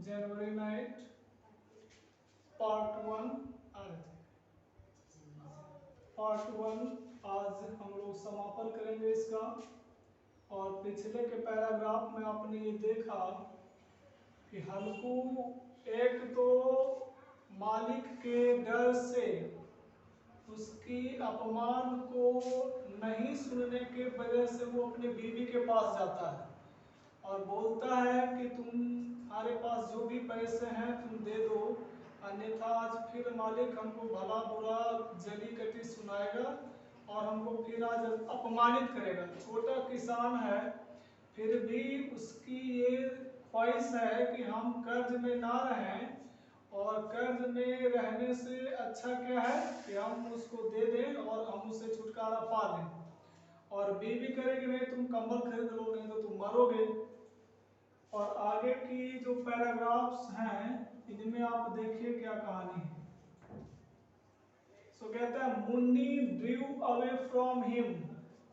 जनवरी night part 1 आ रहे थे। Part 1 आज हम लोग समापन करेंगे इसका। और पिछले के पैराग्राफ में आपने ये देखा कि हल्कू एक तो मालिक के डर से उसकी अपमान को नहीं सुनने के वजह से वो अपने बीवी के पास जाता है और बोलता है कि तुम्हारे पास जो भी पैसे हैं तुम दे दो, अन्यथा आज फिर मालिक हमको भला बुरा जली कटी सुनाएगा और हमको फिर आज अपमानित करेगा। छोटा किसान है फिर भी उसकी ये ख्वाहिश है कि हम कर्ज में ना रहें, और कर्ज में रहने से अच्छा क्या है कि हम उसको दे दें और हम उससे छुटकारा पा लें। और बीवी करेगी नहीं तुम कंबल खरीद लो, नहीं तो तुम मरोगे। और आगे की जो पैराग्राफ्स हैं इनमें आप देखिए क्या कहानी है। सो कहता है Munni drew away from him,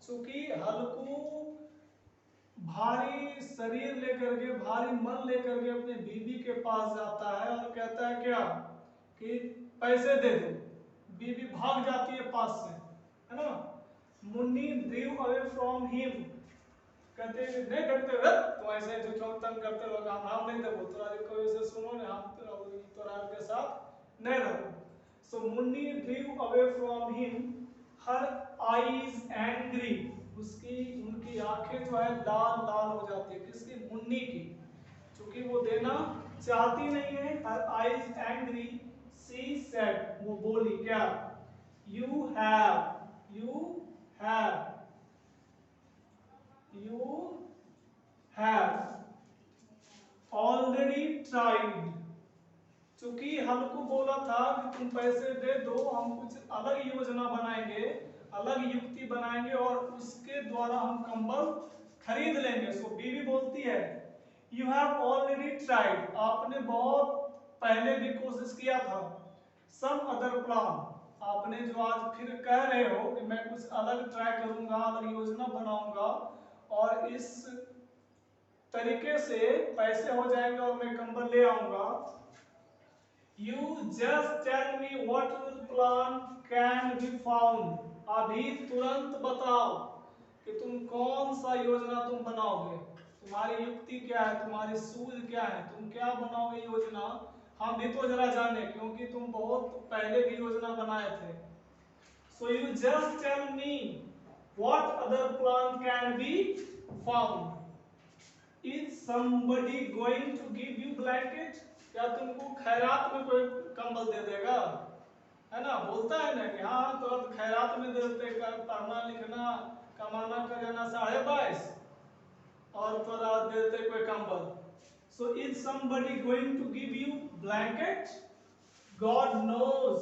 चूंकि हल्कू भारी शरीर लेकर के भारी मन लेकर के अपने बीवी के पास जाता है और कहता है क्या कि पैसे दे दो। बीवी भाग जाती है पास से, है ना। Munni drew away from him, कहते हैं नहीं करते तो ऐसे जो तंग करते लोग हम नहीं देबो तोरा कोई से सुनो ने हम तोरा के साथ नहीं रहो। So Munni drew away from him, her eyes angry, उसकी उनकी आंखें जो है लाल लाल हो जाती है। किसकी? मुन्नी की, क्योंकि वो देना चाहती नहीं है। हर आईज एंग्री, सी सेड, वो बोली क्या? यू हैव ऑलरेडी ट्राइड, चूंकि हमको बोला था कि तुम पैसे दे दो, हम कुछ अलग योजना बनाएंगे, अलग युक्ति बनाएंगे और उसके द्वारा हम कंबल खरीद लेंगे। सो बीवी बोलती है यू हैव ऑलरेडी ट्राइड, आपने बहुत पहले भी कोशिश किया था। सम अदर प्लान, आपने जो आज फिर कह रहे हो कि मैं कुछ अलग ट्राई करूंगा, अलग योजना बनाऊंगा और इस तरीके से पैसे हो जाएंगे और मैं कंबल ले आऊंगा। You just tell me what plan can be found, अभी तुरंत बताओ कि तुम कौन सा योजना तुम बनाओगे, तुम्हारी युक्ति क्या है, तुम्हारी सूझ क्या है, तुम क्या बनाओगे योजना। हम भी तो जरा जाने, क्योंकि तुम बहुत पहले भी योजना बनाए थे। So you just tell me what other plan can be found. Is somebody going to give you blanket? क्या तुमको खैरात में कोई कंबल दे देगा, है ना। बोलता है ना कि हाँ तो अब खैरात में दे देते, पढ़ना लिखना कमाना कर जाना 22.5 और तो रात दे देते कोई कंबल। So is somebody going to give you blanket? God knows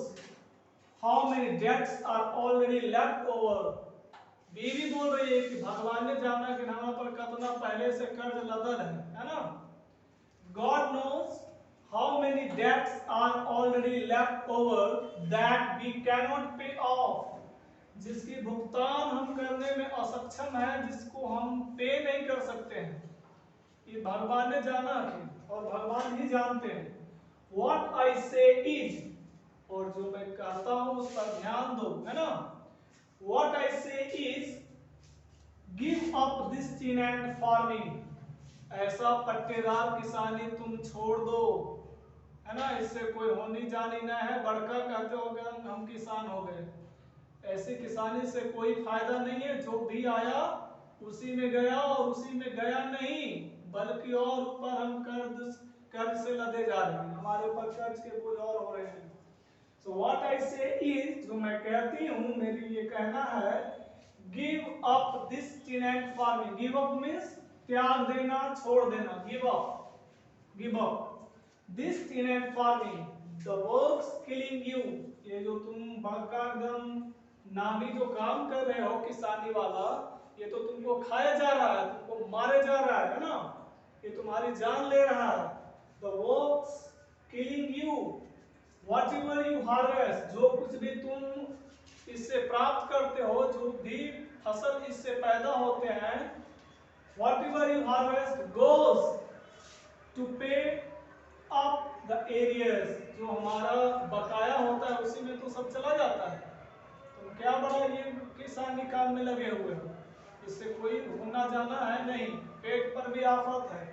how many debts are already left over. बीवी बोल रही है कि भगवान ने जाना कि हमारे पर कितना पहले से कर्ज लदल है ना। God knows how many debts are already left over that we cannot pay off, जिसकी भुगतान हम करने में असक्षम है, जिसको हम पे नहीं कर सकते हैं। ये भगवान ने जाना है और भगवान ही जानते हैं। What I say is, और जो मैं कहता हूं उस पर ध्यान दो, है ना। What I say is, give up this tenant farming, ऐसा पट्टेदार किसानी तुम छोड़ दो, है ना। इससे कोई होनी जानी ना है, बड़का कहते हो गए हम किसान हो गए। ऐसी किसानी से कोई फायदा नहीं है, जो भी आया उसी में गया और उसी में गया नहीं, बल्कि और ऊपर हम कर्ज से लदे जा रहे हैं, हमारे ऊपर कर्ज के बोझ और हो रहे हैं। So what I say is, जो मैं कहती हूँ, मेरी ये कहना है, give up this tenant farming. Give up means त्याग देना, छोड़ देना। Give up this tenant farming, the works killing you, ये जो तुम बड़का एकदम नामी जो काम कर रहे हो किसानी वाला, ये तो तुमको खाया जा रहा है, तुमको मारे जा रहा है ना, ये तुम्हारी जान ले रहा है। The works killing you, whatever you harvest, जो कुछ भी तुम इससे प्राप्त करते हो, जो भी फसल इससे पैदा होते हैं, whatever you harvest goes to pay up the arrears, जो हमारा बकाया होता है उसी में तो सब चला जाता है। तो क्या बड़ा ये किसानी काम में लगे हुए हो, इससे कोई होना जाना है नहीं, पेट पर भी आफत है।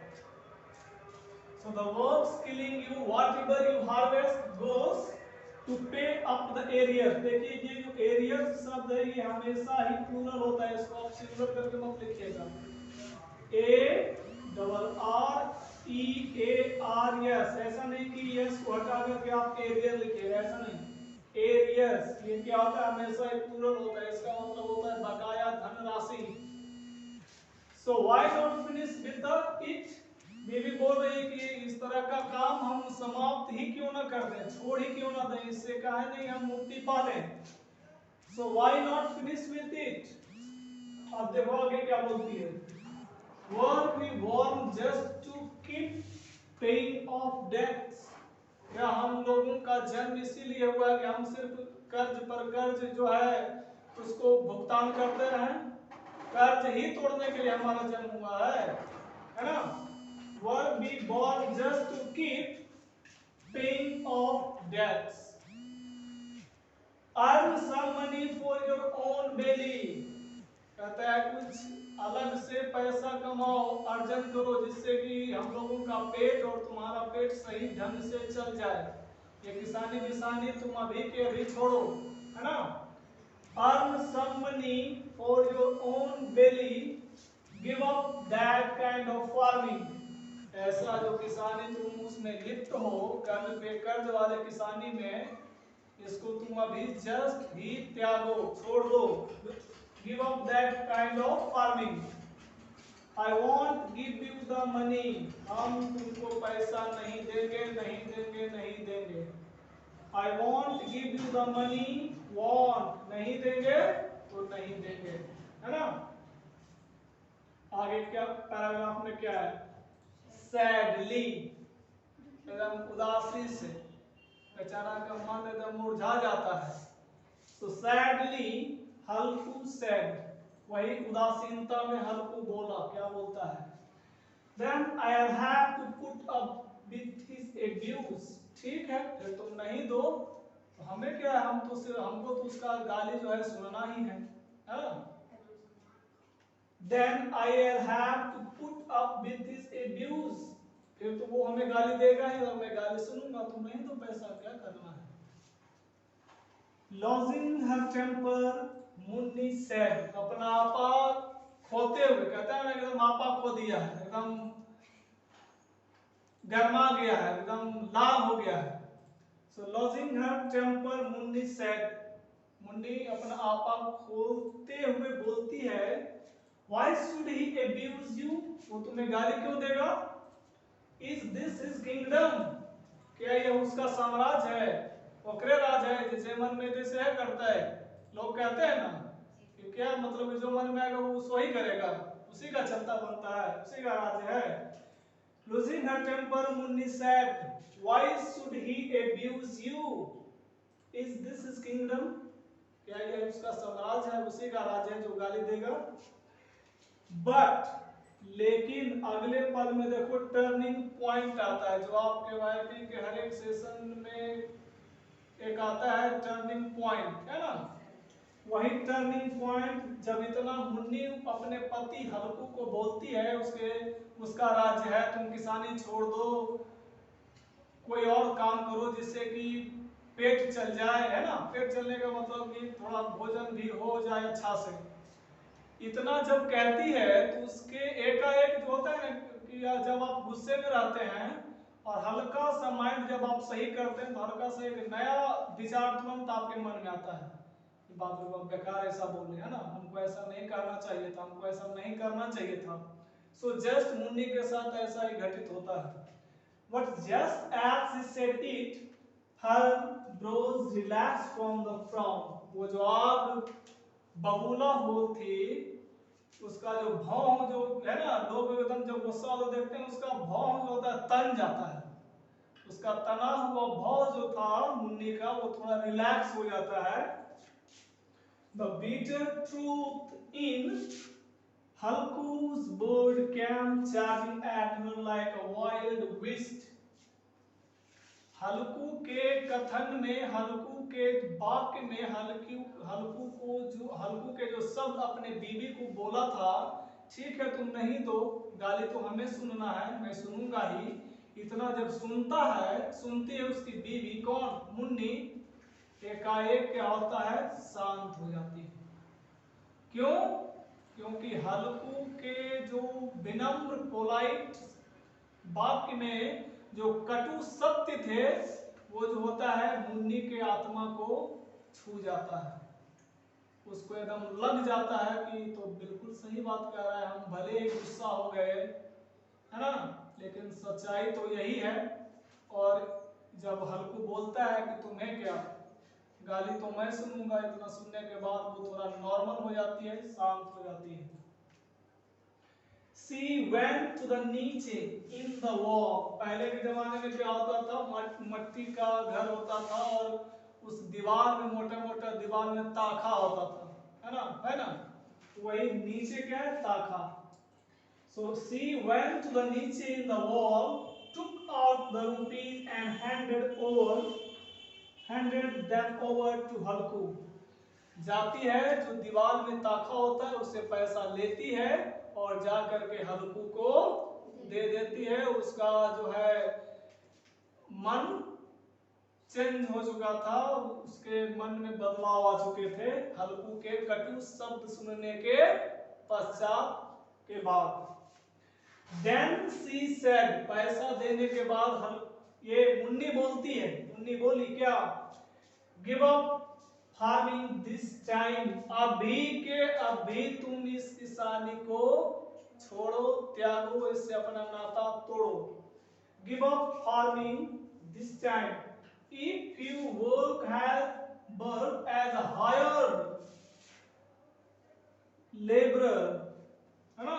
So the works killing you, whatever you harvest goes to pay up the arrears। देखिए ये जो arrears शब्द है ये हमेशा ही प्लूरल होता है, इसको आप सिंगुलर करके मत लिखिएगा। ARREARS, ऐसा नहीं कि यस को हटा करके आप एरियर लिखिएगा, ऐसा नहीं। एरियर्स ये क्या होता है, हमेशा एक प्लूरल होता है, इसका मतलब होता है बकाया धनराशि। सो why not finish with it, बीवी बोल रही है कि इस तरह का काम हम समाप्त ही क्यों ना कर दें, छोड़ ही क्यों ना दें, इससे कहा नहीं हम मुक्ति पा लें। So why not finish with it. अब देखो आगे क्या बोलती है, work we warn just to keep paying off debts. क्या हम लोगों का जन्म इसीलिए हुआ है कि हम सिर्फ कर्ज पर कर्ज जो है उसको भुगतान करते रहें, कर्ज ही तोड़ने के लिए हमारा जन्म हुआ है ना। Were we born just to keep paying off debts? Earn some money for your own belly। कहता है कुछ अलग से पैसा कमाओ, अर्जन करो, जिससे कि हम लोगों का पेट और तुम्हारा पेट सही ढंग से चल जाए। ये किसानी विसानी तुम अभी के अभी छोड़ो, है ना। Earn some money for your own belly, give up that kind of farming। ऐसा जो किसानी तुम उसमें लिप्त हो, कर्ज पे कर्ज वाले किसानी में, इसको तुम अभी जस्ट ही त्यागो, छोड़ दो। Give up that kind of farming. I want give you the money, हम तुमको पैसा नहीं देंगे, नहीं देंगे, नहीं देंगे। I want give you the money, want नहीं देंगे तो नहीं देंगे, है ना। आगे क्या पैराग्राफ में क्या है, सैडली, एकदम उदासी से, बेचारा का मन एकदम मुरझा जाता है। तो सैडली, हल्कू सैड, वही उदासीनता में हल्कू बोला, क्या बोलता है, Then I'll have to put up with his abuse। ठीक है, फिर तुम नहीं दो तो हमें क्या है, हम तो सिर्फ हमको तो उसका गाली जो है सुनना ही है ना। Then I'll have to put up with his abuse। फिर तो वो हमें गाली देगा ही और मैं गाली सुनूंगा, तो नहीं तो पैसा क्या करना है। Losing her temper, Munni said, अपना आपा खोते हुए, कहता है ना एकदम आपा खो दिया है, एकदम गरमा गया है, एकदम लाल हो गया है। So losing her temper, Munni said, Munni अपना आपा खोते हुए बोलती है, Why should he abuse you? वो तुम्हें गाली क्यों देगा? Is this his kingdom? क्या यह उसका साम्राज्य है, ओकरे राज है, जिसे मन में जैसे है करता है। लोग कहते हैं ना कि क्या मतलब जो मन में आएगा वो वही करेगा, उसी का चलता बनता है, उसी का राज है। Losing her temper, Munni said, Why should he abuse you? Is this his kingdom? क्या यह उसका साम्राज्य है, उसी का राज है जो गाली देगा। But लेकिन अगले पद में देखो टर्निंग पॉइंट आता है, जो आपके वाईपी के हर एक सेशन में एक आता है टर्निंग पॉइंट, है ना। वही टर्निंग पॉइंट जब इतना मुन्नी अपने पति हल्कू को बोलती है, उसका राज्य है, तुम किसानी छोड़ दो, कोई और काम करो जिससे कि पेट चल जाए, है ना। पेट चलने का मतलब कि थोड़ा भोजन भी हो जाए अच्छा से। इतना जब कहती है तो उसके एकाएक जो होता है कि जब आप गुस्से में रहते हैं और हल्का सा माइंड जब आप सही करते हैं तो हल्का सा एक नया विचार तुरंत आपके मन में आता है, बाप रे बाप बेकार ऐसा बोल रहे हैं ना, हमको ऐसा नहीं करना चाहिए था, हमको ऐसा नहीं करना चाहिए था। सो जस्ट मुन्नी के साथ ऐसा ही घटित होता है। But just as she said it, her brows relaxed from the frown। वो जो आग बबूला हो थी, उसका जो भौं जो है ना, लोग एकदम जब गुस्सा होता देखते हैं उसका भौं जो होता है तन जाता है, उसका तना हुआ भौं जो था मुन्नी का वो थोड़ा रिलैक्स हो जाता है। The bitter truth in Halku's bird came charging at her like a wild beast। हल्कू के कथन में, हल्कू के वाक्य में हल्कू के जो शब्द अपने बीवी को बोला था, ठीक है तुम नहीं दो, गाली तो हमें सुनना है, मैं सुनूंगा ही। इतना जब सुनता है, सुनती है उसकी बीवी कौन, मुन्नी, एकाएक क्या होता है, शांत हो जाती है। क्यों? क्योंकि हल्कू के जो विनम्र पोलाइट वाक्य में जो कटु सत्य थे, वो जो होता है मुन्नी के आत्मा को छू जाता है, उसको एकदम लग जाता है कि तो बिल्कुल सही बात कह रहा है, हम भले ही गुस्सा हो गए, है ना, लेकिन सच्चाई तो यही है। और जब हल्कू बोलता है कि तुम्हें क्या, गाली तो मैं सुनूंगा, इतना सुनने के बाद वो थोड़ा नॉर्मल हो जाती है, शांत हो जाती है। She went to the नीचे in the wall। पहले के जमाने में क्या होता था, मट्टी का घर होता था और उस दीवार में, मोटा मोटा दीवार में ताखा होता था, है ना, वही नीचे क्या है, ताखा। So she went to the नीचे in the wall, took out the rupees and handed them over to हल्कू। जाती है, जो दीवार में ताखा होता है उससे पैसा लेती है और जा करके हल्कू को दे देती है। उसका जो है मन चेंज हो चुका था, उसके मन में बदलाव आ चुके थे हल्कू के कटु शब्द सुनने के पश्चात के बाद। Then she said, पैसा देने के बाद ये मुन्नी बोलती है, मुन्नी बोली क्या, give up farming this time, अभी के अभी तुम इस किसानी को छोड़ो, त्यागो, इससे अपना नाता तोड़ो। Give up farming this time, if you work as a hired labourer, है ना,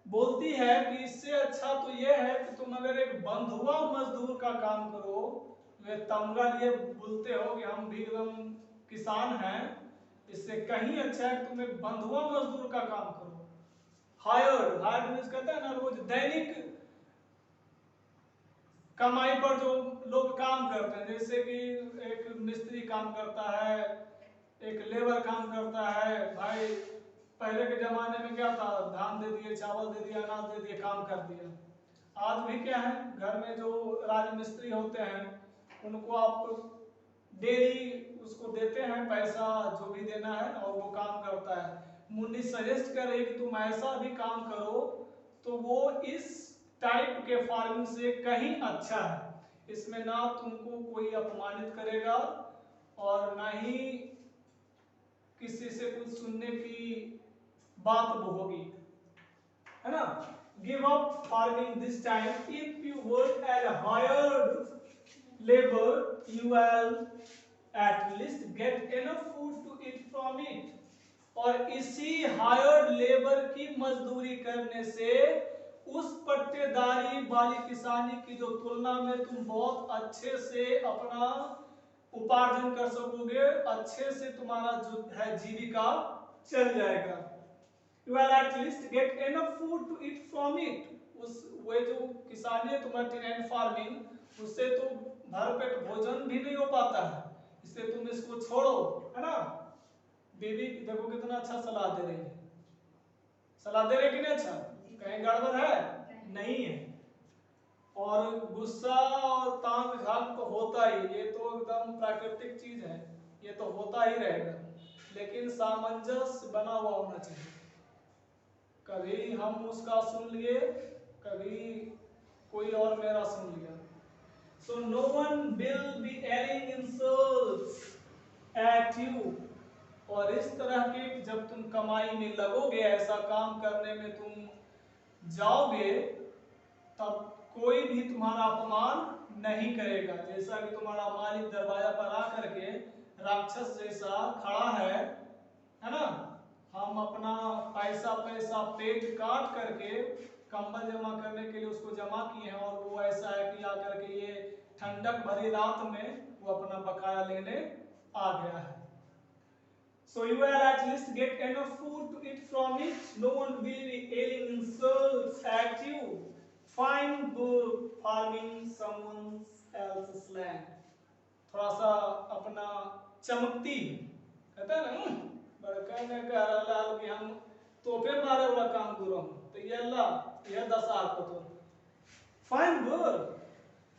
बोलती है कि इससे अच्छा तो यह है कि तुम अगर एक बंधुआ मजदूर का काम करो, वे तमगा लिए बोलते हो कि हम भी एकदम किसान हैं, इससे कहीं अच्छा है कि तुम एक बंधुआ मजदूर का काम करो। हायर्ड मींस कहते हैं ना, रोज दैनिक कमाई पर जो लोग काम करते हैं, जैसे कि एक मिस्त्री काम करता है, एक लेबर काम करता है। भाई पहले के जमाने में क्या था, धान दे दिए, चावल दे दिया, अनाज दे दिए, काम कर दिया। आज भी क्या है, घर में जो राजमिस्त्री होते हैं उनको आप डेली उसको देते हैं पैसा, जो भी देना है, और वो काम करता है। मुन्नी सजेस्ट कर रही कि तुम ऐसा भी काम करो, तो वो इस टाइप के फार्मिंग से कहीं अच्छा है। इसमें ना तुमको कोई अपमानित करेगा और ना ही किसी से कुछ सुनने की बात होगी, है ना। Give up farming this time, if you work as a hired labour you will at least get enough food to eat from it. और इसी हायर्ड लेबर की मजदूरी करने से उस पट्टेदारी वाली किसानी की जो तुलना में तुम बहुत अच्छे से अपना उपार्जन कर सकोगे, अच्छे से तुम्हारा जो है जीविका चल जाएगा। You will at least get enough food to eat from it। उस वे जो किसानी है तुम्हारी टेनेंट फार्मिंग, उससे तो भरपेट भोजन भी नहीं हो पाता है, इससे तुम इसको छोड़ो, है ना। बीवी देखो कितना अच्छा सलाह दे रही है, सलाह दे रही कि नहीं, अच्छा, कहीं गड़बड़ है नहीं है। और गुस्सा और तांग झांक तो होता ही, ये तो एकदम प्राकृतिक चीज है, ये तो होता ही रहेगा, लेकिन सामंजस्य बना हुआ होना चाहिए। कभी हम उसका सुन लिए, कभी कोई और मेरा सुन लिया। So no one will be yelling insults at you। और इस तरह के जब तुम कमाई में लगोगे, ऐसा काम करने में तुम जाओगे, तब कोई भी तुम्हारा अपमान नहीं करेगा। जैसा कि तुम्हारा मालिक दरवाजा पर आकर के राक्षस जैसा खड़ा है ना, हम अपना पैसा पेट काट करके कंबल जमा करने के लिए उसको जमा किए हैं, और वो ऐसा है कि आकर के ये ठंडक भरी रात में वो अपना बकाया लेने आ गया है। So you will at least get enough food to eat from it. No one will be yelling insults at you। Fine book farming someone else's land, थोड़ा सा अपना चमकती कहता है ना बड़का ने कह लाल कि हम तोपे मारे वाला काम करो तो ये अल्लाह ये दशा को तो fine book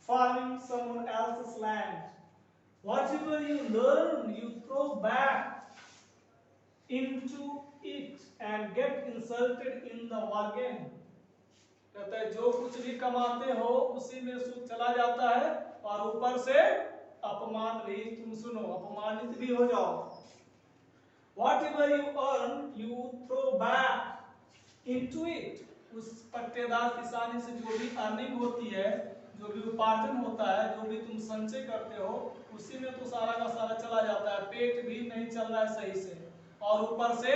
farming someone else's land. Whatever you learn, you throw back into it and get insulted in the bargain. कहता है जो कुछ भी कमाते हो उसी में सुख चला जाता है और ऊपर से अपमान भी तुम सुनो, अपमानित भी हो जाओ. Whatever you earn, you throw back into it. उस पट्टेदार किसानी से जो भी अर्निंग होती है, जो भी उपार्जन होता है, जो भी तुम संचय करते हो उसी में तो सारा का सारा चला जाता है. पेट भी नहीं चल रहा है सही से और ऊपर से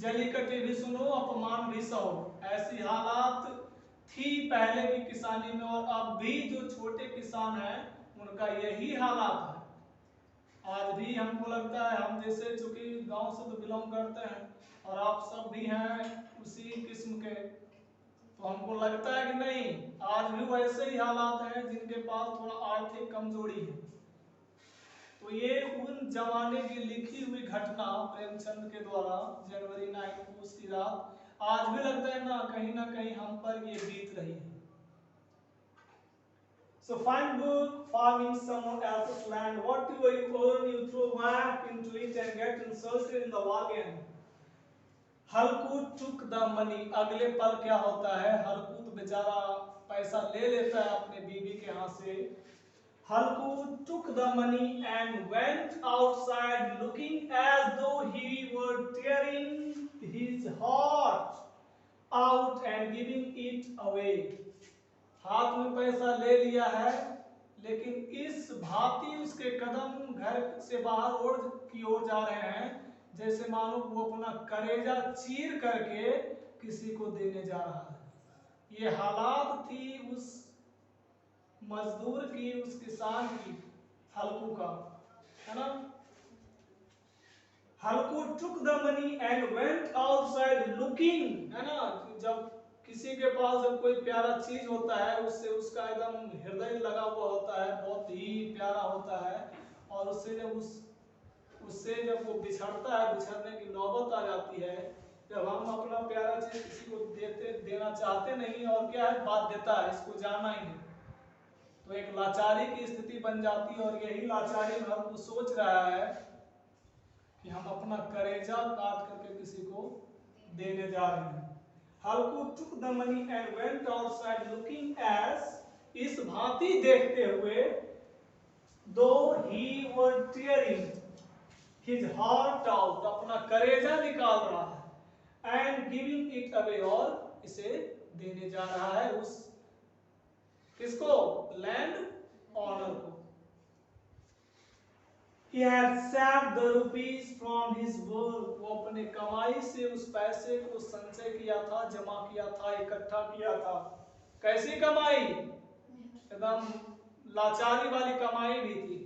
जलीकट्टी भी सुनो, अपमान भी सहो. ऐसी हालात थी पहले की किसानी में और अब भी जो छोटे किसान हैं उनका यही हालात है. आज भी हमको लगता है, हम जैसे चूंकि गांव से तो बिलोंग करते हैं और आप सब भी हैं उसी किस्म के, तो हमको लगता है कि नहीं आज भी वैसे ही हालात हैं जिनके पास थोड़ा आर्थिक कमजोरी है. तो ये उन जमाने की लिखी हुई घटना प्रेमचंद के द्वारा जनवरी 9 को उसकी रात आज भी लगता है ना कहीं हम पर ये बीत रही है. So find book farming someone else's land. Whatever you earn, you throw back into it and get insulted in the bargain. हलकूट took the money. अगले पल क्या होता है, हलकूट बेचारा पैसा ले लेता है अपने बीवी के हाथ से. Halkut took the money and went outside looking as though he were tearing his heart out and giving it away. हाथ में पैसा ले लिया है लेकिन इस भांति उसके कदम घर से बाहर ओर की ओर जा रहे हैं जैसे मानो वो अपना कलेजा चीर करके किसी को देने जा रहा है. ये हालात थी उस मजदूर की, उस किसान की, हल्कू का, है ना. हल्कू took the money and went outside looking, है ना. जब किसी के पास जब कोई प्यारा चीज होता है उससे उसका एकदम हृदय लगा हुआ होता है, बहुत ही प्यारा होता है और उससे जब वो बिछड़ता है, बिछड़ने की नौबत आ जाती है, जब हम अपना प्यारा चीज किसी को देना चाहते नहीं और क्या है बाध्यता है, इसको जाना ही है, तो एक लाचारी की स्थिति बन जाती है. और यही लाचारी में हम सोच रहा है कि हम अपना कलेजा काट करके किसी को देने जा रहे हैं. हल्कू took the money and went outside looking as, इस भांति देखते हुए, though he were tearing his heart out, अपना कलेजा निकाल रहा है, and giving it away, और इसे देने जा रहा है उस किसको, लैंड ऑनर को. He had saved the rupees from his work, वो अपने कमाई से उस पैसे को संचय किया था, जमा किया था, इकट्ठा किया था. कैसी कमाई, एकदम लाचारी वाली कमाई भी थी.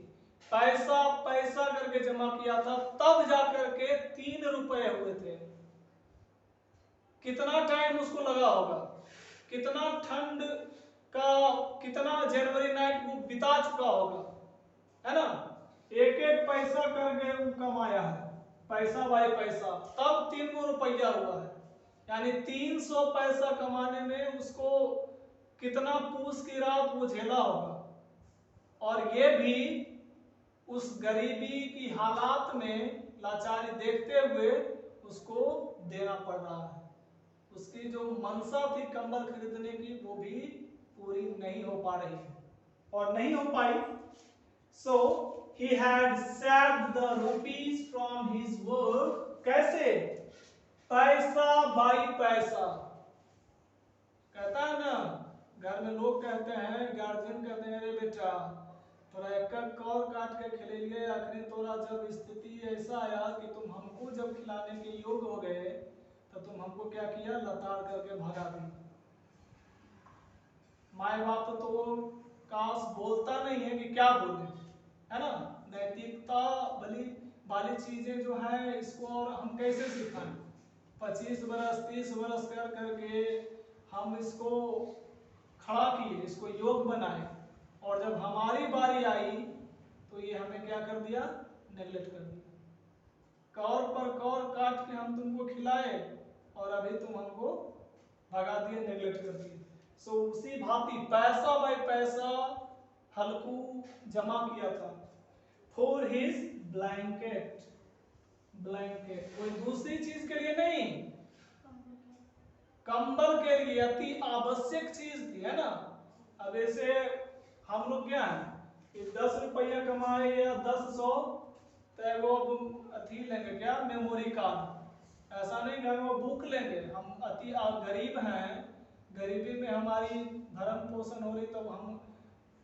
पैसा पैसा करके जमा किया था, तब जाकर के 3 रुपए हुए थे. कितना टाइम उसको लगा होगा, कितना ठंड का, कितना जनवरी नाइट वो बिता चुका होगा, है ना. एक एक पैसा करके वो कमाया है, पैसा बाई पैसा, तब 3 रुपया हुआ है. यानी 300 पैसा कमाने में उसको कितना पूस की रात वो झेला होगा. और ये भी उस गरीबी की हालात में लाचारी देखते हुए उसको देना पड़ रहा है. उसकी जो मनसा थी कंबल खरीदने की वो भी पूरी नहीं हो पा रही है और नहीं हो पाई. So he had saved the rupees from his work. कैसे, पैसा बाई पैसा. कहता है ना, घर में लोग कहते हैं, गार्जियन कहते हैं, अरे बेटा थोड़ा एक और काट के खिले लिए, आखिर थोड़ा जब स्थिति ऐसा आया कि तुम हमको जब खिलाने के योग्य हो गए तो तुम हमको क्या किया, लताड़ करके भगा दी. माए बाप तो काश बोलता नहीं है कि क्या बोले, है ना. नैतिकता वाली चीजें जो है इसको और हम कैसे सिखाएं. 25 वर्ष 30 वर्ष कर करके हम इसको खड़ा किए, इसको योग बनाए, और जब हमारी बारी आई तो ये हमें क्या कर दिया, नेग्लेक्ट कर दिया। कौर पर कौर काट के हम तुमको खिलाए और अभी तुम हमको भगा दिए, नेग्लेक्ट कर दिए। सो उसी भांति पैसा बाय पैसा हल्कू जमा किया था फॉर हिज ब्लैंकेट। ब्लैंकेट कोई दूसरी चीज के लिए नहीं, कंबल के लिए, अति आवश्यक चीज थी, है ना। अब ऐसे हम लोग क्या है कि 10 रुपया कमाए या 10 100 तो वो अथी लेंगे क्या, मेमोरी कार्ड, ऐसा नहीं कि वो बुक लेंगे। हम अति गरीब हैं, गरीबी में हमारी भरण पोषण हो रही, तो हम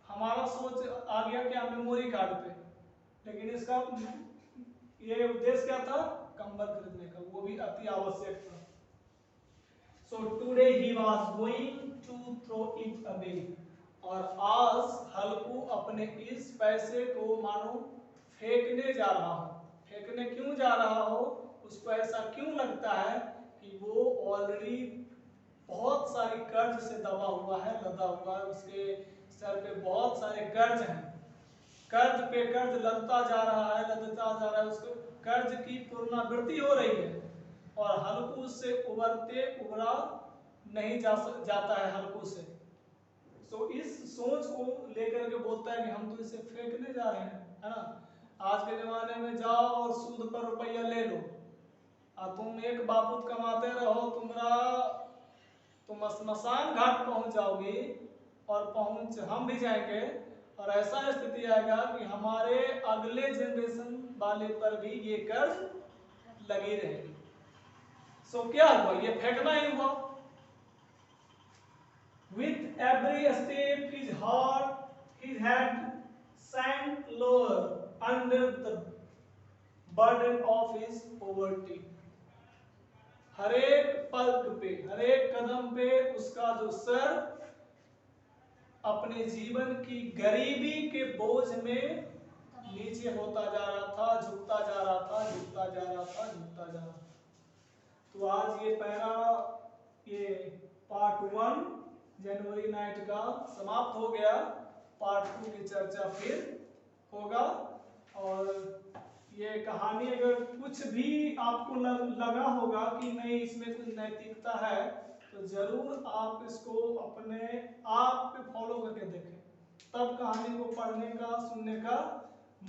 हमारा सोच आ गया क्या, मेमोरी कार्ड पे। लेकिन इसका ये उद्देश्य क्या था, कंबल खरीदने का, वो भी अति आवश्यक था। So today he was going to throw it away। और आज हल्कू अपने इस पैसे को मानो फेंकने जा रहा हो। फेंकने क्यों जा रहा हो, उसको ऐसा क्यों लगता है कि वो ऑलरेडी बहुत सारी कर्ज से दबा हुआ है, लदा हुआ है, उसके सर पे बहुत सारे कर्ज हैं, कर्ज पे कर्ज लदता जा रहा है, लदता जा रहा है, उसको कर्ज की पुनरावृत्ति हो रही है, और हल्कू से उबरते उबरा नहीं जाता है हल्कू से। तो इस सोच को लेकर के बोलता है कि हम तो इसे फेंकने जा रहे हैं, है ना। आज के जमाने में जाओ और सूद पर रुपया ले लो, और तुम एक बापूत कमाते रहो, तुम स्मशान घाट पहुंच जाओगी, और हम भी जाएंगे, और ऐसा स्थिति आएगा कि हमारे अगले जनरेशन वाले पर भी ये कर्ज लगी रहेगी। सो क्या हुआ, ये फेंकना ही हुआ। With every step his head sank lower under the burden of his poverty। हर एक पग पे, हर एक कदम पे उसका जो सर अपने जीवन की गरीबी के बोझ में नीचे होता जा रहा था, झुकता जा रहा था, झुकता जा रहा था, झुकता जा रहा था। तो आज ये ये पार्ट 1 जनवरी नाइट का समाप्त हो गया। पार्ट 2 की चर्चा फिर होगा। और ये कहानी अगर कुछ भी आपको लगा होगा कि नहीं इसमें कुछ नैतिकता है, तो जरूर आप इसको अपने आप पे फॉलो करके देखें, तब कहानी को पढ़ने का, सुनने का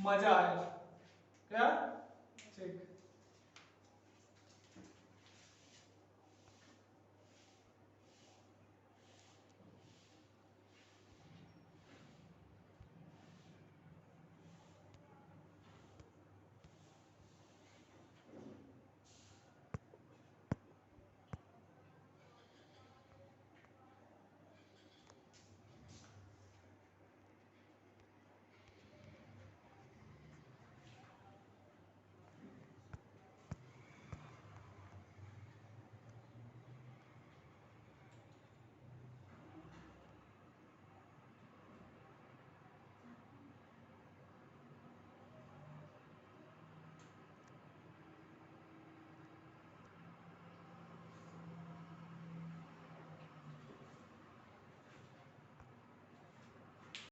मजा आएगा। क्या ठीक।